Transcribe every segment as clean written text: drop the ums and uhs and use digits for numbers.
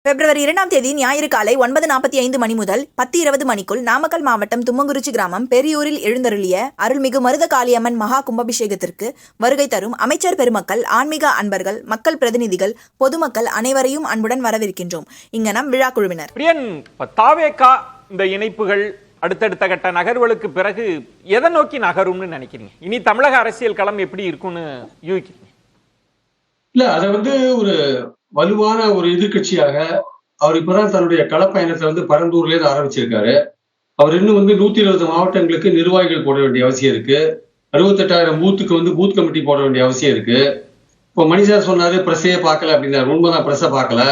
பிப்ரவரி 2ஆம் தேதி ஞாயிறு காலை 9:45 மணி முதல் 10:20 மணிக்குள் நாமக்கல் மாவட்டம் தும்மங்குறிச்சி கிராமம் பெரியூரில் எழுந்தருளிய அருள்மிகு மருத காளியம்மன் மகா கும்பாபிஷேகத்திற்கு வருகை தரும் அமைச்சர் பெருமக்கள், ஆன்மீக அன்பர்கள், மக்கள் பிரதிநிதிகள், பொதுமக்கள் அனைவரையும் அன்புடன் வரவேற்கின்றோம். இங்கனம் விழா குழுவினர். பிரியன், தாவேகா இந்த இணைப்புகள் அடுத்தடுத்த கட்ட நகர்வுகளுக்கு பிறகு எதை நோக்கி நகரும்னு நினைக்கிறீங்க? இனி தமிழக அரசியல் களம் எப்படி இருக்கும்னு யூகிக்கிறீங்க? இல்ல, அதை ஒரு வலுவான ஒரு எதிர்கட்சியாக அவர் இப்பதான் தன்னுடைய களப்பயணத்தை பரந்தூர்ல இருந்து ஆரம்பிச்சிருக்காரு. அவர் இன்னும் 120 மாவட்டங்களுக்கு நிர்வாகிகள் போட வேண்டிய அவசியம் இருக்கு. 68,000 பூத்துக்கு பூத் கமிட்டி போட வேண்டிய அவசியம் இருக்கு. இப்போ மணிசார் சொன்னாரு பிரஸ்ஸையே பார்க்கல அப்படின்னாரு. உண்மைதான், பிரஸ்ஸை பார்க்கல.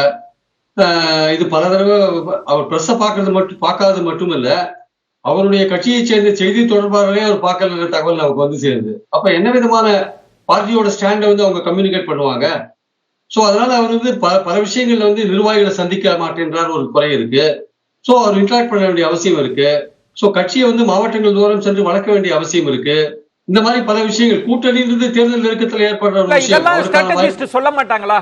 இது பல தடவை அவர் பிரஸ்ஸை பார்க்காதது மட்டும் இல்ல, அவருடைய கட்சியை சேர்ந்த செய்தி தொடர்பாளரே அவர் பார்க்கல தகவல் நமக்கு சேருது. அப்ப என்ன விதமான பார்ட்டியோட ஸ்டாண்டை அவங்க கம்யூனிகேட் பண்ணுவாங்க? சோ அதனால அவர் பல விஷயங்கள்ல நிர்வாகிகளை சந்திக்க மாட்டேன்றார் ஒரு குறை இருக்கு. சோ அவர் இன்டராக்ட் பண்ண வேண்டிய அவசியம் இருக்கு. சோ கட்சியை மாவட்டங்கள் தூரம் சென்று வளர்க்க வேண்டிய அவசியம் இருக்கு. இந்த மாதிரி பல விஷயங்கள் கூட்டணின்றது தேர்தல் நெருக்கத்தில் ஏற்படுற ஒரு விஷயம். சொல்ல மாட்டாங்களா?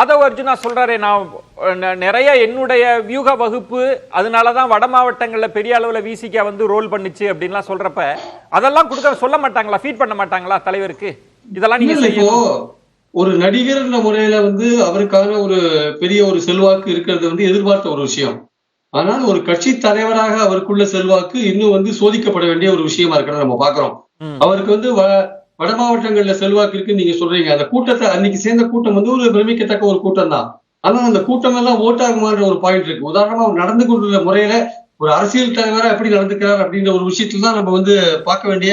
ஆதவ் அர்ஜுனா சொல்றாரு, நான் நிறைய என்னுடைய வியூக வகுப்பு, அதனாலதான் வட மாவட்டங்கள்ல பெரிய அளவுல விசிகா ரோல் பண்ணுச்சு அப்படின்லாம் சொல்றப்ப அதெல்லாம் கொடுக்க சொல்ல மாட்டாங்களா? ஃபீட் பண்ண மாட்டாங்களா தலைவருக்கு? இதெல்லாம் நீங்க ஒரு நடிகர் முறையில அவருக்கான ஒரு பெரிய ஒரு செல்வாக்கு இருக்கிறது எதிர்பார்த்த ஒரு விஷயம். ஆனால் ஒரு கட்சி தலைவராக அவருக்குள்ள செல்வாக்கு இன்னும் சோதிக்கப்பட வேண்டிய ஒரு விஷயமா இருக்கிறத நம்ம பாக்குறோம். அவருக்கு வட மாவட்டங்கள்ல செல்வாக்கு இருக்குன்னு நீங்க சொல்றீங்க. அந்த கூட்டத்தை அன்னைக்கு சேர்ந்த கூட்டம் ஒரு பிரமிக்கத்தக்க ஒரு கூட்டம் தான். ஆனா அந்த கூட்டம் எல்லாம் ஓட்டாகுமான்ற ஒரு பாயிண்ட் இருக்கு. உதாரணமா அவர் நடந்து கொண்டுள்ள முறையில ஒரு அரசியல் தலைவரா எப்படி நடந்துக்கிறார் அப்படின்ற ஒரு விஷயத்துல தான் நம்ம பார்க்க வேண்டிய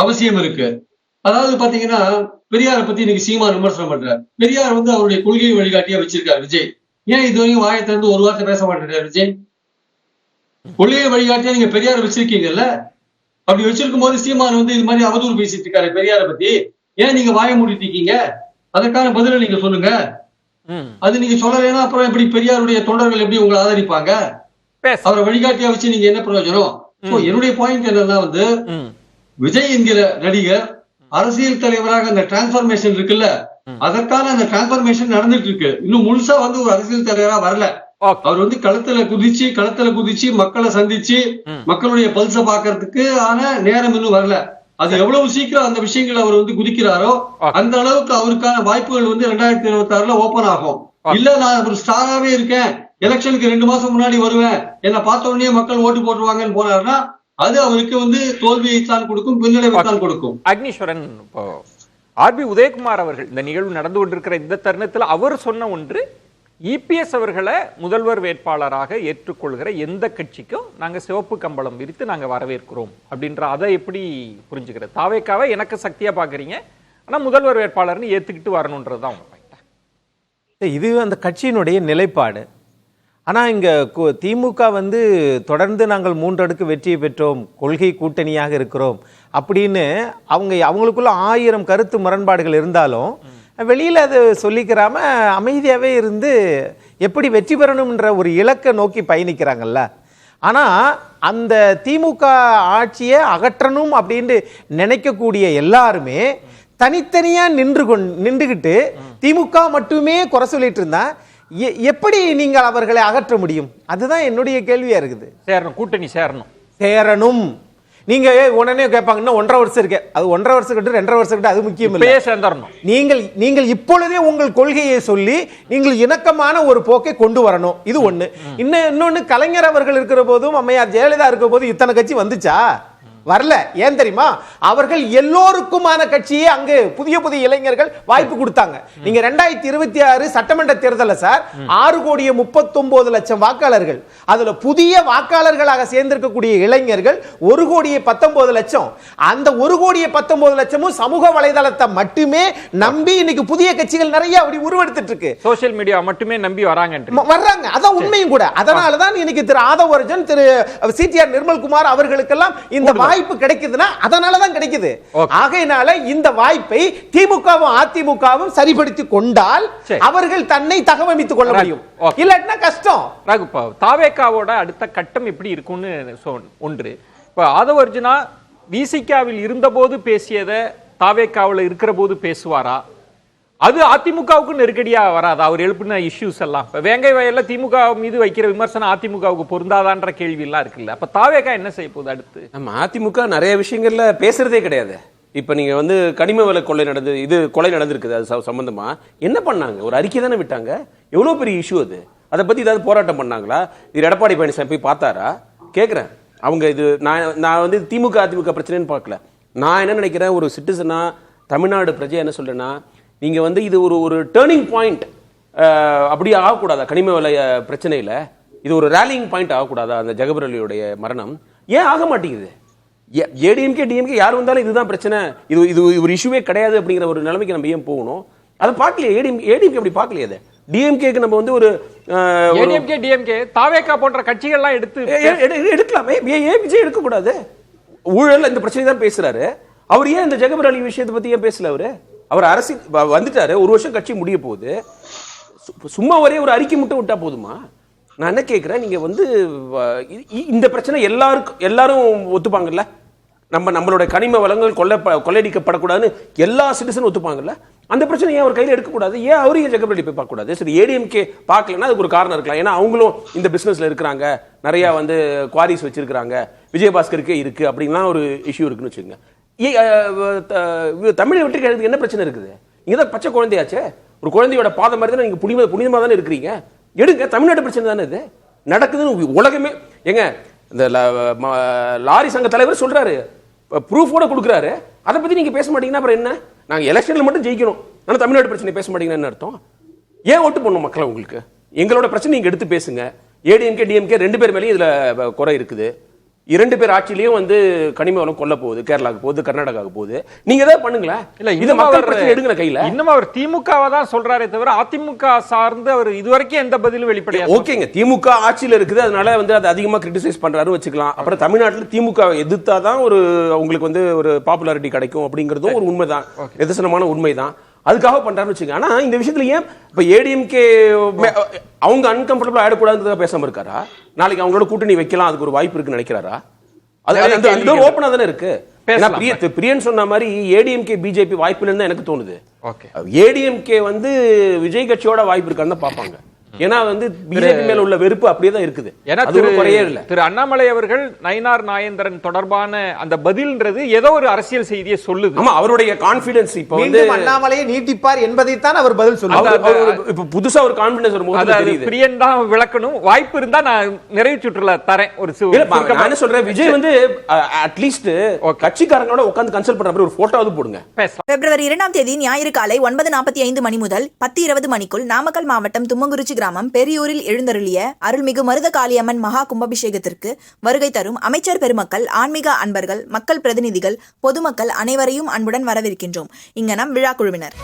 அவசியம் இருக்கு. அதாவது பாத்தீங்கன்னா, பெரியாரை பத்தி இன்னைக்கு சீமான் விமர்சனம் பண்றாரு. பெரியார் அவருடைய கொள்கையை வழிகாட்டியா வச்சிருக்காரு விஜய். ஏன் இது வரைக்கும் வாயை திறந்து ஒரு வார்த்தை பேச மாட்டேங்கிறார் விஜய்? கொள்கையை வழிகாட்டியா நீங்க பெரியாரை வச்சிருக்கீங்கல்ல, அப்படி வச்சிருக்கும் போது சீமான் இது மாதிரி அவதூறு பேசிட்டு இருக்காரு பெரியாரை பத்தி. ஏன் நீங்க வாயை மூடிட்டு இருக்கீங்க? அதற்கான பதில நீங்க சொல்லுங்க. அது நீங்க சொல்லலைன்னா அப்புறம் எப்படி பெரியாருடைய தொண்டர்கள் எப்படி உங்களை ஆதரிப்பாங்க? அவரை வழிகாட்டியா வச்சு நீங்க என்ன பிரயோஜனம்? என்னுடைய பாயிண்ட் என்னன்னா, விஜய் என்கிற நடிகர் அரசியல் தலைவராக அந்த டிரான்ஸ்பர்மேஷன் இருக்குல்ல, அதற்கான அந்த டிரான்ஸ்பர்மேஷன் நடந்துட்டு இருக்கு. இன்னும் முழுசா ஒரு அரசியல் தலைவரா வரல. அவர் களத்துல குதிச்சு மக்களை சந்திச்சு மக்களுடைய பல்ச பாக்குறதுக்கு ஆன நேரம் இன்னும் வரல. அது எவ்வளவு சீக்கிரம் அந்த விஷயங்கள் அவர் குதிக்கிறாரோ அந்த அளவுக்கு அவருக்கான வாய்ப்புகள் 2026ல ஓபன் ஆகும். இல்ல, நான் ஒரு ஸ்டாராவே இருக்கேன், எலெக்ஷனுக்கு 2 மாசம் முன்னாடி வருவேன், என்ன பார்த்த உடனே மக்கள் ஓட்டு போட்டுருவாங்கன்னு போனாருன்னா அது அவருக்கு தோல்வியைத்தான் கொடுக்கும், பின்னடைவைத்தான் கொடுக்கும். அக்னீஸ்வரன், ஆர்பி உதயகுமார் அவர்கள் இந்த நிகழ்வு நடந்து கொண்டிருக்கிற இந்த தருணத்தில் அவர் சொன்ன ஒன்று, இபிஎஸ் அவர்களை முதல்வர் வேட்பாளராக ஏற்றுக்கொள்கிற எந்த கட்சிக்கும் நாங்க சிவப்பு கம்பளம் விரித்து நாங்க வரவேற்கிறோம் அப்படின்ற, அதை எப்படி புரிஞ்சுக்கிறது? தாவேக்காவை எனக்கு சக்தியா பாக்குறீங்க, ஆனா முதல்வர் வேட்பாளர்னு ஏத்துக்கிட்டு வரணும்ன்றதுதான் உங்க பாயிண்ட். இது அந்த கட்சியினுடைய நிலைப்பாடு. ஆனால் இங்கே திமுக தொடர்ந்து நாங்கள் 3 அடுக்கு வெற்றியை பெற்றோம், கொள்கை கூட்டணியாக இருக்கிறோம் அப்படின்னு அவங்களுக்குள்ள 1000 கருத்து முரண்பாடுகள் இருந்தாலும் வெளியில் அது சொல்லிக்கிறாம அமைதியாகவே இருந்து எப்படி வெற்றி பெறணும்ன்ற ஒரு இலக்கை நோக்கி பயணிக்கிறாங்கல்ல. ஆனால் அந்த திமுக ஆட்சியை அகற்றணும் அப்படின்னு நினைக்கக்கூடிய எல்லாருமே தனித்தனியாக நின்றுகிட்டு திமுக மட்டுமே குறை சொல்லிட்டு இருந்தா எப்படி நீங்கள் அவர்களை அகற்ற முடியும்? அதுதான் என்னுடைய கேள்வியா இருக்குது. கூட்டணி சேரணும். நீங்க உடனே கேட்பாங்கன்னா 1.5 வருஷம் இருக்கு, அது 1.5 வருஷம் கிட்ட 2.5 வருஷம் கிட்ட அது முக்கியம் இல்லை. நீங்கள் இப்பொழுதே உங்கள் கொள்கையை சொல்லி நீங்கள் இணக்கமான ஒரு போக்கை கொண்டு வரணும். இது ஒண்ணு. இன்னொன்னு, கலைஞர் அவர்கள் இருக்கிற போதும் அம்மையார் ஜெயலலிதா இருக்கிற போதும் இத்தனை கட்சி வந்துச்சா? வரல. ஏன் தெரியுமா? அவர்கள் எல்லோருக்குமான கட்சியே அங்கு புதிய இளைஞர்கள் வாய்ப்பு கொடுத்தாங்க. நீங்க 2026 சட்டமன்ற தேர்தல சார் 6,39,00,000 வாக்காளர்கள், அதுல புதிய வாக்காளர்களாக சேர்ந்திருக்கக்கூடிய இளைஞர்கள் 1,19,00,000. அந்த 1,19,00,000 சமூக வலைதளத்தை மட்டுமே நம்பி இன்னைக்கு புதிய கட்சிகள் நிறைய அப்படி உருவெடுத்துட்டு இருக்கு. சோசியல் மீடியா மட்டுமே நம்பி வர்றாங்க. அதான் உண்மையும் கூட. அதனாலதான் இன்னைக்கு திரு ஆதவ் அர்ஜுன், திரு சிடிஆர் நிர்மல்குமார் அவர்களுக்கெல்லாம் இந்த வாய்ப்பு கிடைக்குதுன்னா அதனாலதான் கிடைக்குது. ஆகையினால இந்த வாய்ப்பை திமுகவும் அதிமுகவும் சரிபடுத்திக் கொண்டால் அவர்கள் தன்னை தகவமைத்துக் கொள்ள முடியும். இல்லன்னா கஷ்டம். தாவேக்காவோட அடுத்த கட்டம் எப்படி இருக்கும்னு ஒன்று, இப்ப ஆதவ் அர்ஜுனா விசிகாவில் இருந்த போது பேசியதை தாவேக்காவில் இருக்கிற போது பேசுவாரா? அது அதிமுகவுக்கு நெருக்கடியா வராது அவர் எழுப்பின இஷ்யூஸ் எல்லாம். இப்ப வேங்கை வயல்ல திமுக மீது வைக்கிற விமர்சனம் அதிமுகவுக்கு பொருந்தாதான்ற கேள்வி எல்லாம் இருக்குல்ல. அப்ப தாவேகா என்ன செய்ய போகுது அடுத்து? நம்ம அதிமுக நிறைய விஷயங்கள்ல பேசுறதே கிடையாது. இப்ப நீங்க வந்து கனிம வள கொள்ளை கொலை நடந்திருக்குது. அது சம்பந்தமா என்ன பண்ணாங்க? ஒரு அறிக்கை தானே விட்டாங்க. எவ்வளவு பெரிய இஷ்யூ அது. அதை பத்தி ஏதாவது போராட்டம் பண்ணாங்களா? இது எடப்பாடி பழனிசாமி போய் பார்த்தாரா? கேட்கிறேன். அவங்க இது நான் வந்து திமுக அதிமுக பிரச்சனைன்னு பார்க்கல. நான் என்ன நினைக்கிறேன், ஒரு சிட்டிசனா தமிழ்நாடு பிரஜை என்ன சொல்றேன்னா, நீங்க வந்து இது ஒரு டேர்னிங் பாயிண்ட் அப்படியே ஆகக்கூடாதா? கனிம வள பிரச்சனையில இது ஒரு ரேலிங் பாயிண்ட் ஆகக்கூடாதா? அந்த ஜெகபர் அலியுடைய மரணம் ஏன் ஆக மாட்டேங்குது? ஏடிஎம்கே டிஎம்கே யார் வந்தாலும் இதுதான் பிரச்சனை, இது ஒரு இஷ்யூவே கிடையாது அப்படிங்கிற ஒரு நிலைமைக்கு நம்ம ஏன் போகணும்? அதை பார்க்கலையே. ஏடிஎம்கே அப்படி பார்க்கலையே. அதை டிஎம்கேக்கு நம்ம வந்து ஒரு ஏடிஎம்கே டிஎம்கே தாவேகா போன்ற கட்சிகள்லாம் எடுக்கலாமே. ஏன் விஜய் எடுக்க கூடாது? ஊழல் இந்த பிரச்சனை தான் பேசுறாரு. அவர் ஏன் இந்த ஜெகபர் அலி விஷயத்தை பத்தி ஏன் பேசல? அவர் அரசியல் வந்துட்டாரு. ஒரு வருஷம் கட்சி முடிய போகுது. சும்மா ஒரே ஒரு அறிக்கை மட்டும் விட்டா போதுமா? நான் என்ன கேட்கிறேன், நீங்க வந்து இந்த பிரச்சனை எல்லாரும் ஒத்துப்பாங்கல்ல? நம்மளோட கனிம வளங்கள் கொள்ளையடிக்கப்படக்கூடாதுன்னு எல்லா சிட்டிசனும் ஒத்துப்பாங்கல்ல? அந்த பிரச்சனை ஏன் அவர் கையில் எடுக்கக்கூடாது? ஏன் அவரையும் ஜெகபர் அலி போய் பார்க்கக்கூடாது? சரி, ஏடிஎம்கே பார்க்கலன்னா அதுக்கு ஒரு காரணம் இருக்கலாம். ஏன்னா அவங்களும் இந்த பிசினஸ்ல இருக்கிறாங்க, நிறைய வந்து குவாரிஸ் வச்சிருக்காங்க, விஜயபாஸ்கருக்கே இருக்கு அப்படின்லாம் ஒரு இஷ்யூ இருக்குன்னு வச்சுக்கோங்க. தமிழை வெற்றி என்ன பிரச்சனை இருக்குது? நீங்க தான் பச்சை குழந்தையாச்சே. ஒரு குழந்தையோட பாதம் மாதிரி தானே நீங்க புனிதமா தானே இருக்கிறீங்க. எடுங்க, தமிழ்நாட்டு பிரச்சனை தானே இது நடக்குதுன்னு உலகமே. எங்க இந்த லாரி சங்க தலைவர் சொல்றாரு, ப்ரூஃபோட கொடுக்குறாரு. அதை பத்தி நீங்க பேச மாட்டீங்கன்னா அப்புறம் என்ன? நாங்க எலெக்ஷன்ல மட்டும் ஜெயிக்கணும், ஆனா தமிழ்நாடு பிரச்சனை பேச மாட்டீங்கன்னா என்ன அர்த்தம்? ஏன் ஓட்டு போடணும் மக்கள்? உங்களுக்கு எங்களோட பிரச்சனை நீங்க எடுத்து பேசுங்க. ஏடிஎம்கே டிஎம்கே ரெண்டு பேர் மேலேயும் இதுல குறை இருக்குது. 2 பேர் ஆட்சியிலையும் வந்து கனிம வளம் கொல்ல போகுது. கேரளாவுக்கு போகுது, கர்நாடகாவுக்கு போகுது. நீங்க ஏதாவது பண்ணுங்களேன். இல்ல இது மக்கள் பிரச்சனை எடுங்க கையில. இன்னும் அவர் திமுகவை தான் சொல்றாரே தவிர அதிமுக சார்ந்து அவர் இதுவரைக்கும் எந்த பதிலும் வெளிப்படையா. ஓகேங்க, திமுக ஆட்சியில இருக்குது, அதனால வந்து அது அதிகமா கிரிட்டிசைஸ் பண்றாரு வச்சுக்கலாம். அப்புறம் தமிழ்நாட்டில் திமுக எதிர்த்தாதான் உங்களுக்கு வந்து ஒரு பாப்புலாரிட்டி கிடைக்கும் அப்படிங்கிறதும் ஒரு உண்மைதான், நிதர்சனமான உண்மைதான். அதுக்காக பண்றாருன்னு வச்சுங்க. ஆனா இந்த விஷயத்துல ஏன் இப்ப ஏடிஎம்கே அவங்க அன்கம்ஃபர்டபிள் ஆயிடக்கூடாதுன்னு பேசாம இருக்காரா? நாளைக்கு அவங்களோட கூட்டணி வைக்கலாம், அதுக்கு ஒரு வாய்ப்பு இருக்குன்னு நினைக்கிறாரா? அது ஓப்பனா தானே இருக்கு. பிரியன் சொன்ன மாதிரி ஏடிஎம்கே பிஜேபி வாய்ப்பு இல்லைன்னு எனக்கு தோணுது. ஏடிஎம்கே வந்து விஜய் கட்சியோட வாய்ப்பு இருக்கான்னு தான் பார்ப்பாங்க. ஏன்னா வந்து பிஜேபி மேல உள்ள வெறுப்பு அப்படியே தான் இருக்குது. ஏன்னா திரு அண்ணாமலை அவர்கள் நயினார் நாகேந்திரன் தொடர்பான அந்த பதில்ன்றது ஏதோ ஒரு அரசியல் செய்தியை சொல்லுது. ஆமா, அவருடைய கான்பிடன்ஸ் இப்ப வந்து அண்ணாமலையை நீட்டிப்பார் என்பதைத்தான் அவர் பதில் சொல்லுவார். இப்ப புதுசா ஒரு கான்பிடன்ஸ் ஒரு முகத்துல தெரியுது. பிரியன் தான் விளக்கணும். வாய்ப்பு இருந்தா நான் நிறைவு சுற்றுல தரேன். ஒரு நான் சொல்றேன், விஜய் வந்து அட்லீஸ்ட் கட்சிக்காரங்களோட உட்கார்ந்து கன்சல்ட் பண்ற மாதிரி ஒரு போட்டோவாவது போடுங்க. பிப்ரவரி 2ஆம் தேதி ஞாயிறு காலை 9:45 மணி முதல் 10:20 மணிக்குள் நாமக்கல் மாவட்டம் தும்மங்குறிச்சி கிராமம் பெரியூரில் எழுந்தருளிய அருள்மிகு மருத காளியம்மன் மகா கும்பாபிஷேகத்திற்கு வருகை தரும் அமைச்சர் பெருமக்கள், ஆன்மீக அன்பர்கள், மக்கள் பிரதிநிதிகள், பொதுமக்கள் அனைவரையும் அன்புடன் வரவேற்கின்றோம். இங்கனம் விழா குழுவினர்.